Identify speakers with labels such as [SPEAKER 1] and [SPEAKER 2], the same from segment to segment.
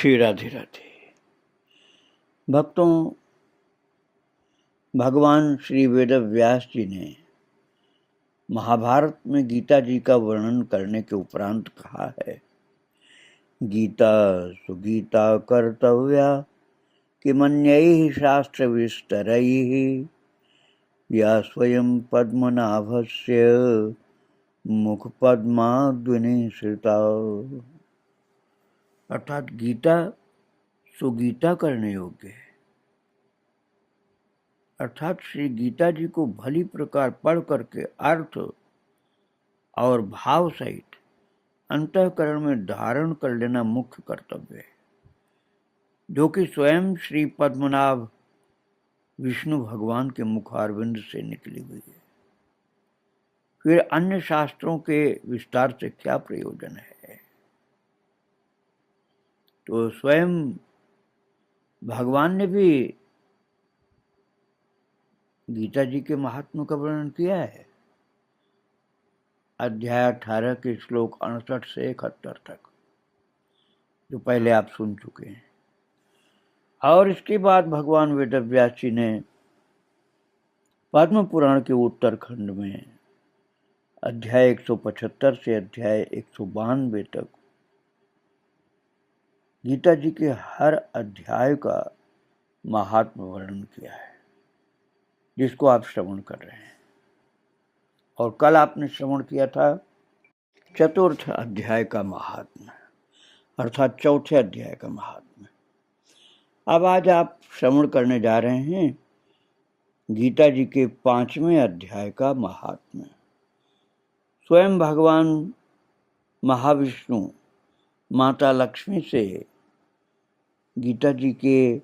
[SPEAKER 1] श्री राधे राधे। भक्तों, भगवान श्री वेद व्यास जी ने महाभारत में गीता जी का वर्णन करने के उपरांत कहा है, गीता सुगीता कर्तव्या किमन्यैः शास्त्र विस्तरैः या स्वयं पद्मनाभस्य मुख पद्माद्विनिसृता। अर्थात गीता सुगीता करने योग्य है, अर्थात श्री गीता जी को भली प्रकार पढ़ करके अर्थ और भाव सहित अंतःकरण में धारण कर लेना मुख्य कर्तव्य है, जो कि स्वयं श्री पद्मनाभ विष्णु भगवान के मुखारविंद से निकली हुई है। फिर अन्य शास्त्रों के विस्तार से क्या प्रयोजन है? तो स्वयं भगवान ने भी गीता जी के महात्म्य का वर्णन किया है। अध्याय 18 के श्लोक 68 से 71 तक, जो पहले आप सुन चुके हैं। और इसके बाद भगवान वेदव्यास जी ने पद्म पुराण के उत्तरखंड में अध्याय 175 से अध्याय 192 तक गीता जी के हर अध्याय का महात्म्य वर्णन किया है, जिसको आप श्रवण कर रहे हैं। और कल आपने श्रवण किया था चतुर्थ अध्याय का महात्म्य, अर्थात चौथे अध्याय का महात्म्य। अब आज आप श्रवण करने जा रहे हैं गीता जी के 5वें अध्याय का महात्म्य। स्वयं भगवान महाविष्णु माता लक्ष्मी से गीता जी के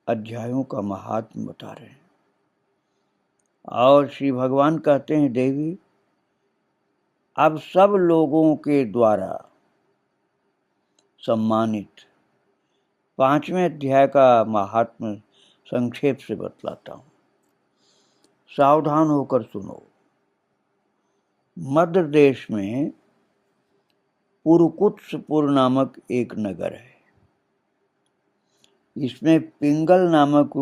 [SPEAKER 1] अध्यायों का महात्म्य बता रहे हैं। और श्री भगवान कहते हैं, देवी, अब सब लोगों के द्वारा सम्मानित 5वें अध्याय का महात्म्य संक्षेप से बतलाता हूं, सावधान होकर सुनो। मध्य देश में पुरुकुत्सपुर नामक एक नगर है। इसमें पिंगल नामक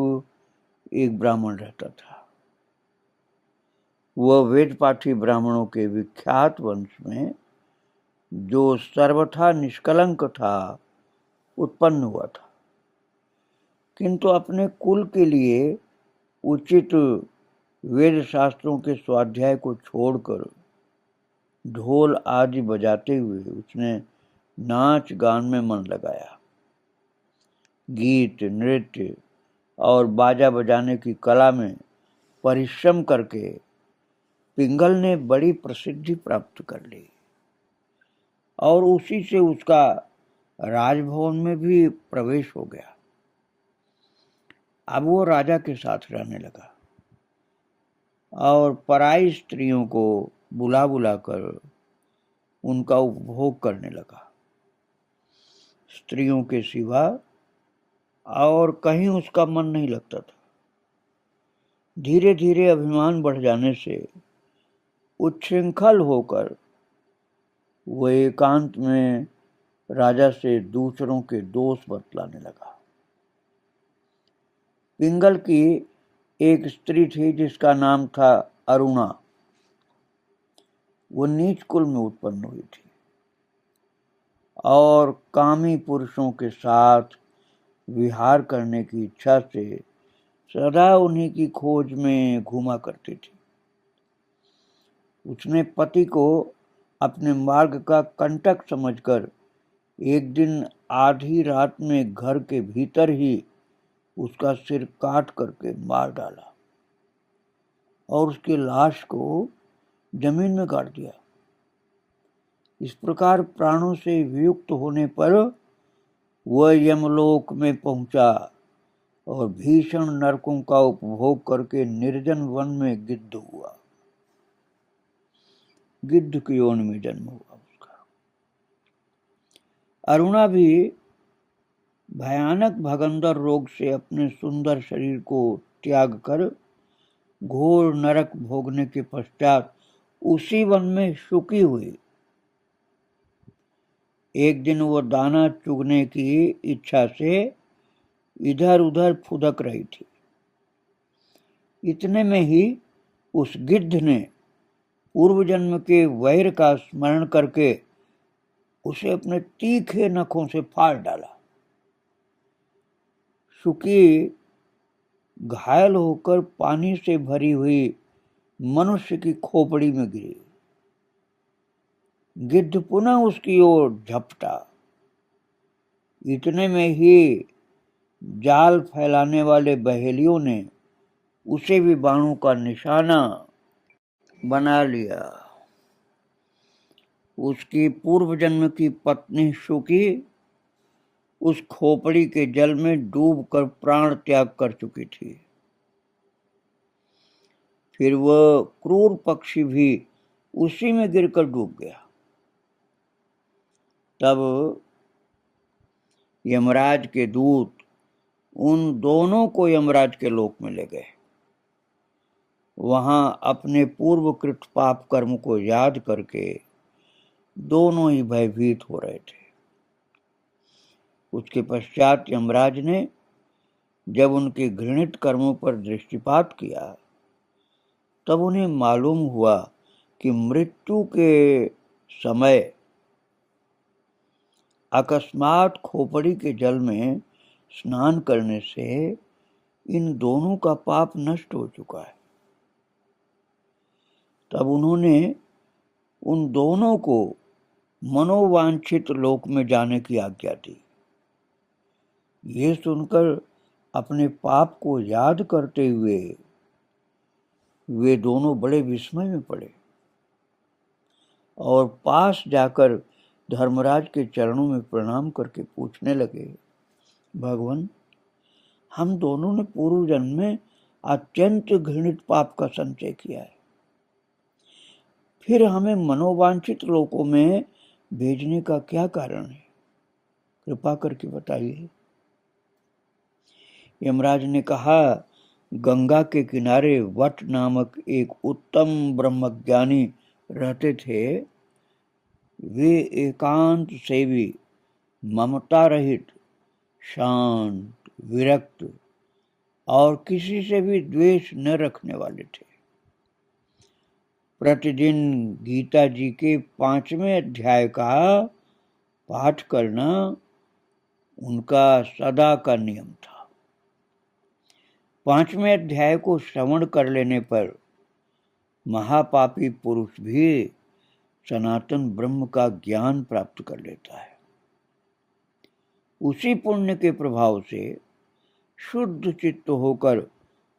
[SPEAKER 1] एक ब्राह्मण रहता था। वह वेद पाठी ब्राह्मणों के विख्यात वंश में, जो सर्वथा निष्कलंक था, उत्पन्न हुआ था, किंतु अपने कुल के लिए उचित वेद शास्त्रों के स्वाध्याय को छोड़कर ढोल आदि बजाते हुए उसने नाच गान में मन लगाया। गीत, नृत्य और बाजा बजाने की कला में परिश्रम करके पिंगल ने बड़ी प्रसिद्धि प्राप्त कर ली और उसी से उसका राजभवन में भी प्रवेश हो गया। अब वो राजा के साथ रहने लगा और पराई स्त्रियों को बुला बुलाकर उनका उपभोग करने लगा। स्त्रियों के सिवा और कहीं उसका मन नहीं लगता था। धीरे धीरे अभिमान बढ़ जाने से उच्छृंखल होकर वह एकांत में राजा से दूसरों के दोष बतलाने लगा। पिंगल की एक स्त्री थी जिसका नाम था अरुणा। वो नीच कुल में उत्पन्न हुई थी और कामी पुरुषों के साथ विहार करने की इच्छा से सदा उन्हीं की खोज में घूमा करती थी। उसने पति को अपने मार्ग का कंटक समझकर एक दिन आधी रात में घर के भीतर ही उसका सिर काट करके मार डाला और उसकी लाश को जमीन में गाड़ दिया। इस प्रकार प्राणों से वियुक्त होने पर वह यमलोक में पहुंचा और भीषण नरकों का उपभोग करके निर्जन वन में गिद्ध हुआ। गिद्ध की योनि में जन्म हुआ उसका। अरुणा भी भयानक भगंदर रोग से अपने सुंदर शरीर को त्याग कर घोर नरक भोगने के पश्चात उसी वन में सुखी हुई। एक दिन वो दाना चुगने की इच्छा से इधर उधर फुदक रही थी। इतने में ही उस गिद्ध ने पूर्व जन्म के वैर का स्मरण करके उसे अपने तीखे नखों से फाड़ डाला। सुकी घायल होकर पानी से भरी हुई मनुष्य की खोपड़ी में गिरी। गिद्ध पुनः उसकी ओर झपटा। इतने में ही जाल फैलाने वाले बहेलियों ने उसे भी बाणों का निशाना बना लिया। उसकी पूर्व जन्म की पत्नी शुकी उस खोपड़ी के जल में डूबकर प्राण त्याग कर चुकी थी। फिर वह क्रूर पक्षी भी उसी में गिरकर डूब गया। तब यमराज के दूत उन दोनों को यमराज के लोक में ले गए। वहां अपने पूर्वकृत पाप कर्म को याद करके दोनों ही भयभीत हो रहे थे। उसके पश्चात यमराज ने जब उनके घृणित कर्मों पर दृष्टिपात किया तब उन्हें मालूम हुआ कि मृत्यु के समय अकस्मात खोपड़ी के जल में स्नान करने से इन दोनों का पाप नष्ट हो चुका है। तब उन्होंने उन दोनों को मनोवांछित लोक में जाने की आज्ञा दी। ये सुनकर अपने पाप को याद करते हुए वे दोनों बड़े विस्मय में पड़े और पास जाकर धर्मराज के चरणों में प्रणाम करके पूछने लगे, भगवान, हम दोनों ने पूर्व जन्म में अत्यंत घृणित पाप का संचय किया है, फिर हमें मनोवांछित लोकों में भेजने का क्या कारण है? कृपा करके बताइए। यमराज ने कहा, गंगा के किनारे वट नामक एक उत्तम ब्रह्मज्ञानी रहते थे। वे एकांत सेवी, ममता रहित, शांत, विरक्त और किसी से भी द्वेष न रखने वाले थे। प्रतिदिन गीता जी के 5वें अध्याय का पाठ करना उनका सदा का नियम था। 5वें अध्याय को श्रवण कर लेने पर महापापी पुरुष भी सनातन ब्रह्म का ज्ञान प्राप्त कर लेता है। उसी पुण्य के प्रभाव से शुद्ध चित्त होकर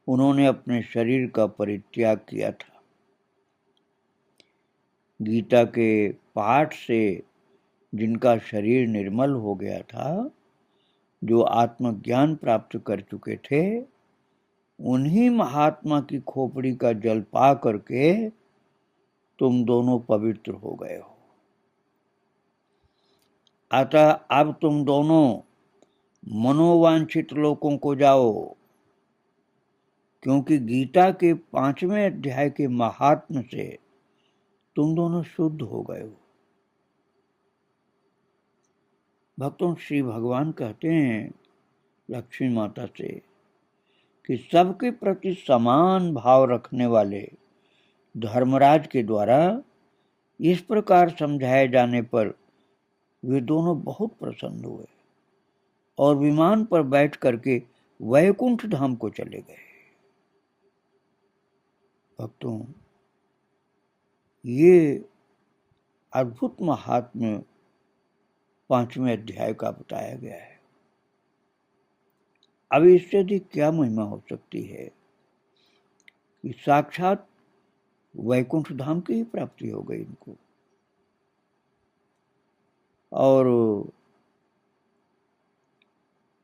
[SPEAKER 1] उन्होंने अपने शरीर का परित्याग किया था। गीता के पाठ से जिनका शरीर निर्मल हो गया था, जो आत्मज्ञान प्राप्त कर चुके थे, उन्हीं महात्मा की खोपड़ी का जल पा करके तुम दोनों पवित्र हो गए हो। अतः अब तुम दोनों मनोवांछित लोकों को जाओ, क्योंकि गीता के 5वें अध्याय के महात्म से तुम दोनों शुद्ध हो गए हो। भक्तों, श्री भगवान कहते हैं लक्ष्मी माता से कि सबके प्रति समान भाव रखने वाले धर्मराज के द्वारा इस प्रकार समझाए जाने पर वे दोनों बहुत प्रसन्न हुए और विमान पर बैठ करके वैकुंठ धाम को चले गए। भक्तों, ये अद्भुत महात्म्य 5वें अध्याय का बताया गया है। अब इससे अधिक क्या महिमा हो सकती है कि साक्षात वैकुंठ धाम की ही प्राप्ति हो गई इनको। और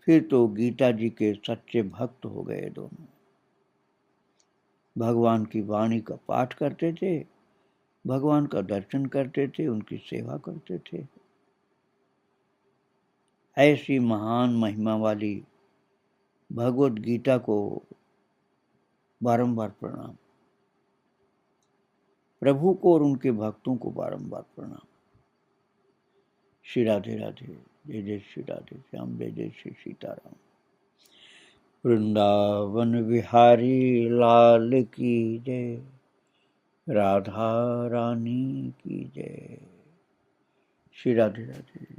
[SPEAKER 1] फिर तो गीता जी के सच्चे भक्त हो गए दोनों। भगवान की वाणी का पाठ करते थे, भगवान का दर्शन करते थे, उनकी सेवा करते थे। ऐसी महान महिमा वाली भगवत गीता को बारंबार प्रणाम, प्रभु को और उनके भक्तों को बारंबार प्रणाम। श्री राधे राधे। जय जय श्री राधे श्याम, जय जय श्री सीताराम। वृंदावन बिहारी लाल की जय, राधा रानी की जय। श्री राधे राधे।